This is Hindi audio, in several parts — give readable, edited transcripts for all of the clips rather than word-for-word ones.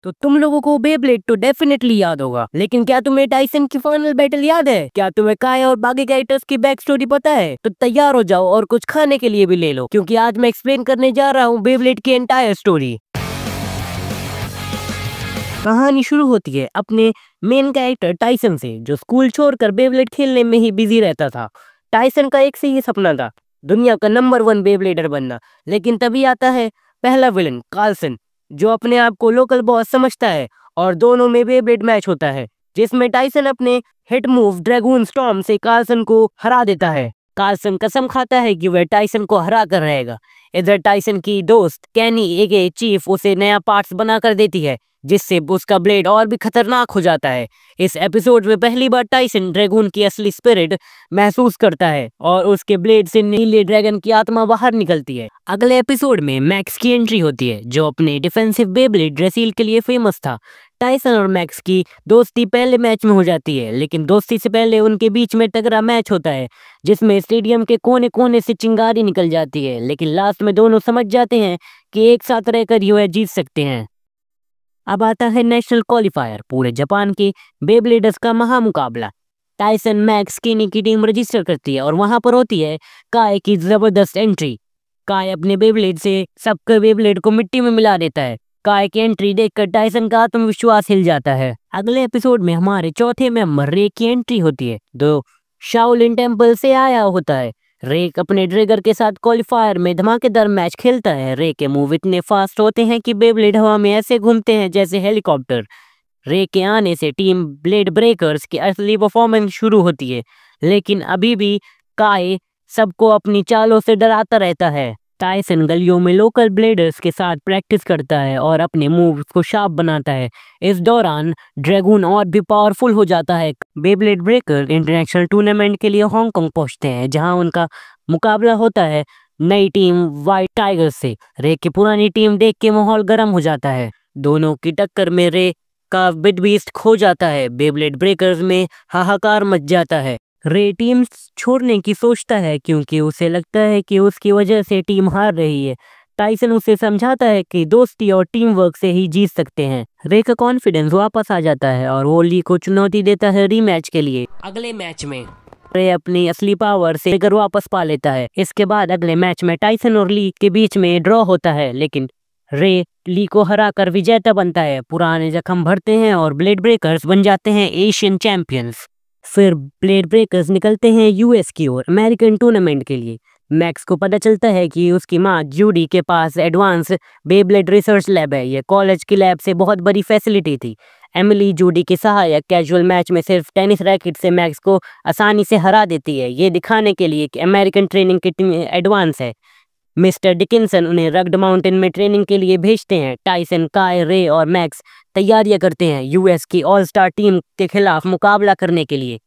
तो तुम लोगों को बेब्लेड तो डेफिनेटली याद होगा, लेकिन क्या तुम्हें टाइसन की फाइनल बैटल याद है? क्या तुम्हें काय और बाकी कैरेक्टर्स की बैक स्टोरी पता है? तो तैयार हो जाओ और कुछ खाने के लिए भी ले लो, क्योंकि आज मैं एक्सप्लेन करने जा रहा हूँ बेब्लेड की एंटायर स्टोरी। कहानी शुरू होती है अपने मेन कैरेक्टर टाइसन से, जो स्कूल छोड़कर बेब्लेड खेलने में ही बिजी रहता था। टाइसन का एक से ही सपना था, दुनिया का नंबर 1 बेब्लेडर बनना। लेकिन तभी आता है पहला विलन कार्लसन, जो अपने आप को लोकल बॉस समझता है, और दोनों में बेब्लेड मैच होता है, जिसमें टाइसन अपने हिट मूव ड्रैगून स्टॉर्म से कार्लसन को हरा देता है। कार्लसन कसम खाता है कि वह टाइसन को हरा कर रहेगा। इधर टाइसन की दोस्त कैनी एके चीफ उसे नया पार्ट्स बना कर देती है, जिससे उसका ब्लेड और भी खतरनाक हो जाता है। इस एपिसोड में पहली बार टाइसन ड्रैगन की असली स्पिरिट महसूस करता है और उसके ब्लेड से नीले ड्रैगन की आत्मा बाहर निकलती है। अगले एपिसोड में मैक्स की एंट्री होती है, जो अपने डिफेंसिव बेब्लेड ड्रेसिल के लिए फेमस था। टाइसन और मैक्स की दोस्ती पहले मैच में हो जाती है, लेकिन दोस्ती से पहले उनके बीच में तगड़ा मैच होता है, जिसमें स्टेडियम के कोने कोने से चिंगारी निकल जाती है। लेकिन लास्ट में दोनों समझ जाते हैं कि एक साथ रहकर यह जीत सकते हैं। अब आता है नेशनल क्वालिफायर, पूरे जापान के बेब्लेडर्स का महामुकाबला। टाइसन मैक्स केनी की टीम रजिस्टर करती है और वहां पर होती है काय की जबरदस्त एंट्री। काय अपने बेब्लेड से सबके बेब्लेड को मिट्टी में मिला देता है। काय की एंट्री देखकर टाइसन का आत्मविश्वास हिल जाता है। अगले एपिसोड में हमारे चौथे मेंबर रे की एंट्री होती है, जो शाओलिन टेम्पल से आया होता है। रे अपने ड्रैगर के साथ क्वालिफायर में धमाकेदार मैच खेलता है। रे के मूव इतने फास्ट होते हैं कि बेब्लेड हवा में ऐसे घूमते हैं जैसे हेलीकॉप्टर। रे के आने से टीम ब्लेड ब्रेकर्स की असली परफॉर्मेंस शुरू होती है, लेकिन अभी भी काय सबको अपनी चालों से डराता रहता है। टाइसन गलियों में लोकल ब्लेडर्स के साथ प्रैक्टिस करता है और अपने मूव्स को शार्प बनाता है। इस दौरान ड्रैगन और भी पावरफुल हो जाता है। बेब्लेड ब्रेकर इंटरनेशनल टूर्नामेंट के लिए हांगकांग पहुंचते हैं, जहां उनका मुकाबला होता है नई टीम व्हाइट टाइगर्स से। रे की पुरानी टीम देख के माहौल गर्म हो जाता है। दोनों की टक्कर में रे का बिग बीस्ट खो जाता है। बेब्लेड ब्रेकर्स में हाहाकार मच जाता है। रे टीम छोड़ने की सोचता है, क्योंकि उसे लगता है कि उसकी वजह से टीम हार रही है। टाइसन उसे समझाता है कि दोस्ती और टीम वर्क से ही जीत सकते हैं। रे का कॉन्फिडेंस वापस आ जाता है और वो ली को चुनौती देता है रीमैच के लिए। अगले मैच में रे अपनी असली पावर से घर वापस पा लेता है। इसके बाद अगले मैच में टाइसन और ली के बीच में ड्रॉ होता है, लेकिन रे ली को हराकर विजेता बनता है। पुराने जख्म भरते हैं और ब्लेड ब्रेकर्स बन जाते हैं एशियन चैंपियंस। फिर ब्लेड ब्रेकर्स निकलते हैं यूएस की ओर अमेरिकन टूर्नामेंट के लिए। मैक्स को पता चलता है कि उसकी माँ जूडी के पास एडवांस बेब्लेड रिसर्च लैब है। यह कॉलेज की लैब से बहुत बड़ी फैसिलिटी थी। एमिली जूडी की सहायक कैजुअल मैच में सिर्फ टेनिस रैकेट से मैक्स को आसानी से हरा देती है, ये दिखाने के लिए कि अमेरिकन ट्रेनिंग की टीम एडवांस है। मिस्टर डिकिंसन उन्हें रग्ड माउंटेन में ट्रेनिंग के लिए भेजते हैं। टाइसन, काय, रे और मैक्स तैयारियां करते हैं यूएस की ऑल स्टार टीम के खिलाफ मुकाबला करने के लिए।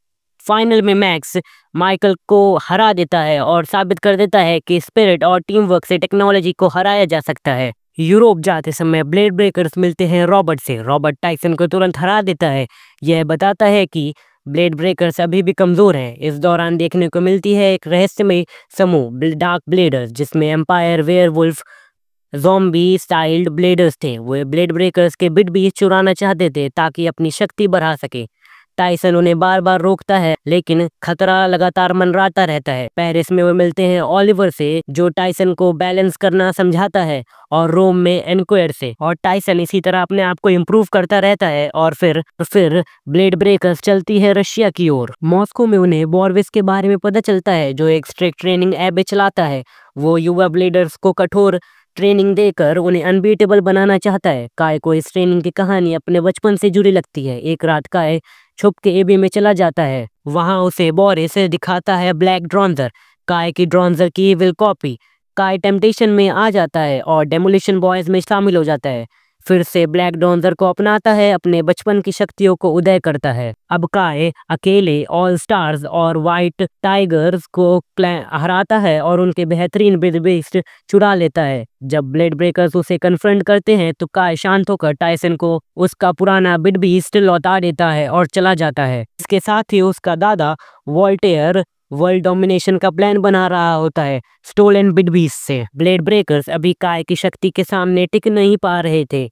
फाइनल में मैक्स माइकल को हरा देता है और साबित कर देता है कि स्पिरिट और टीम वर्क से टेक्नोलॉजी को हराया जा सकता है। यूरोप जाते समय ब्लेड ब्रेकर्स मिलते हैं रॉबर्ट से। रॉबर्ट टाइसन को तुरंत हरा देता है। यह बताता है कि ब्लेड ब्रेकर्स अभी भी कमजोर हैं। इस दौरान देखने को मिलती है एक रहस्यमय समूह डार्क ब्लेडर्स, जिसमें vampire, werewolf, zombie styled bladers थे। वो ब्लेड ब्रेकर्स के बिट भी चुराना चाहते थे ताकि अपनी शक्ति बढ़ा सके। टाइसन उन्हें बार बार रोकता है, लेकिन खतरा लगातार मंडराता रहता है। पेरिस में वो मिलते हैं ओलिवर से, जो टाइसन को बैलेंस करना समझाता है, और रोम में एनक्वायर से। और टाइसन इसी तरह अपने आप को इम्प्रूव करता रहता है। और फिर ब्लेड ब्रेकर्स चलती है रशिया की ओर। मॉस्को में उन्हें बॉर्विस के बारे में पता चलता है, जो एक स्ट्रिक्ट ट्रेनिंग एबे चलाता है। वो युवा ब्लेडर्स को कठोर ट्रेनिंग देकर उन्हें अनबीटेबल बनाना चाहता है। काय को इस ट्रेनिंग की कहानी अपने बचपन से जुड़ी लगती है। एक रात काय छुप के एबी में चला जाता है। वहां उसे बोरिस दिखाता है ब्लैक ड्रॉन्जर, काय की ड्रॉन्जर की इविल कॉपी। काय टेम्पटेशन में आ जाता है और डेमोलिशन बॉयज में शामिल हो जाता है। फिर से ब्लैक ड्रॉन्जर को अपनाता है, अपने बचपन की शक्तियों को उदय करता है। अब काय अकेले ऑल स्टार्स और व्हाइट टाइगर्स को हराता है और उनके बेहतरीन बिग बीस्ट चुरा लेता है। जब ब्लेड ब्रेकर्स उसे कन्फ्रंट करते हैं तो काय शांत होकर टाइसन को उसका पुराना बिग बीस्ट लौटा देता है और चला जाता है। इसके साथ ही उसका दादा वॉल्टेयर वर्ल्ड डोमिनेशन का प्लान बना रहा होता है स्टोलन बिग बीस्ट से। ब्लेड ब्रेकर्स अभी काय की शक्ति के सामने टिक नहीं पा रहे थे।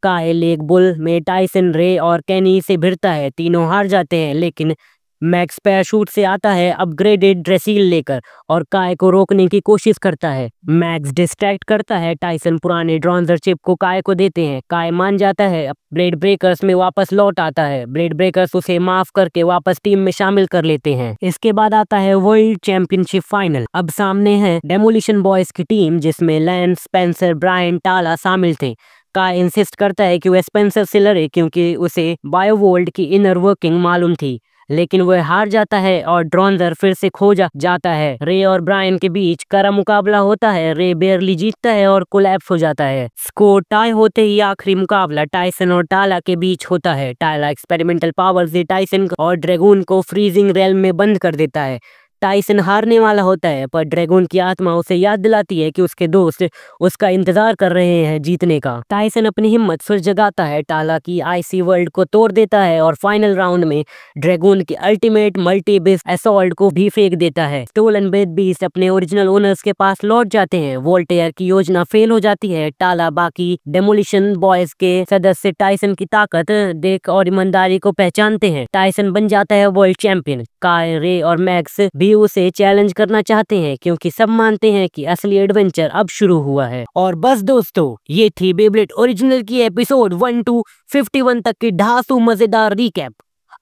काय लेक बुल में टाइसन, रे और केनी से भिड़ता है। तीनों हार जाते हैं, लेकिन मैक्स पैराशूट से आता है अपग्रेडेड ड्रेसील लेकर और काय को रोकने की कोशिश करता है। मैक्स डिस्ट्रैक्ट करता है, टाइसन पुराने ड्रॉन्जर चिप को काय को देते हैं। काय मान जाता है, ब्लेड ब्रेकर्स में वापस लौट आता है। ब्लेड ब्रेकर्स उसे माफ करके वापस टीम में शामिल कर लेते हैं। इसके बाद आता है वर्ल्ड चैंपियनशिप फाइनल। अब सामने है डेमोलिशन बॉयज की टीम, जिसमें लैंस, स्पेंसर, ब्रायन, टाला शामिल थे। काय इंसिस्ट करता है कि वह स्पेंसर से लड़े क्योंकि उसे बायोवोल्ट की इनर वर्किंग मालूम थी, लेकिन वह हार जाता है और ड्रॉन्जर फिर से खो जाता है। रे और ब्रायन के बीच कड़ा मुकाबला होता है। रे बेयरली जीतता है और कोलैप्स हो जाता है। स्कोर टाई होते ही आखिरी मुकाबला टाइसन और टाला के बीच होता है। टाला एक्सपेरिमेंटल पावर से टाइसन और ड्रैगून को फ्रीजिंग रेल्म में बंद कर देता है। टाइसन हारने वाला होता है, पर ड्रैगन की आत्मा उसे याद दिलाती है कि उसके दोस्त उसका इंतजार कर रहे हैं जीतने का। टाइसन अपनी हिम्मत फिर जगाता है, टाला की आईसी वर्ल्ड को तोड़ देता है और फाइनल राउंड में ड्रैगन की अल्टीमेट मल्टी बीस्ट असॉल्ट को भी फेंक देता है। स्टोलन बीस्ट अपने ओरिजिनल ओनर्स के पास लौट जाते हैं। वोल्टेयर की योजना फेल हो जाती है। टाला बाकी डेमोलिशन बॉयज के सदस्य टाइसन की ताकत देख और ईमानदारी को पहचानते हैं। टाइसन बन जाता है वर्ल्ड चैंपियन। काय, रे और मैक्स भी उसे चैलेंज करना चाहते हैं क्योंकि सब मानते हैं कि असली एडवेंचर अब शुरू हुआ है। और बस दोस्तों, ये थी बेब्लेड ओरिजिनल की एपिसोड 1 to 51 तक की ढासू मजेदार रिकैप।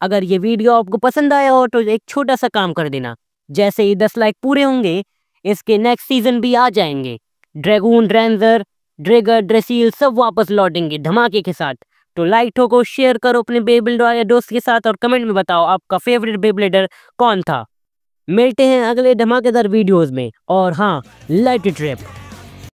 अगर ये वीडियो आपको पसंद आया हो तो एक छोटा सा काम कर देना, जैसे ही 10 लाइक पूरे होंगे इसके नेक्स्ट सीजन भी आ जाएंगे। ड्रैगून, रेंजर, ड्रैगर, ड्रेसील सब वापस लौटेंगे धमाके के साथ। तो लाइक ठोको, शेयर करो अपने बेब्लेडर या दोस्त के साथ और कमेंट में बताओ आपका फेवरेट बेब्लेडर कौन था। मिलते हैं अगले धमाकेदार वीडियोस में, और हाँ, लेट इट रिप।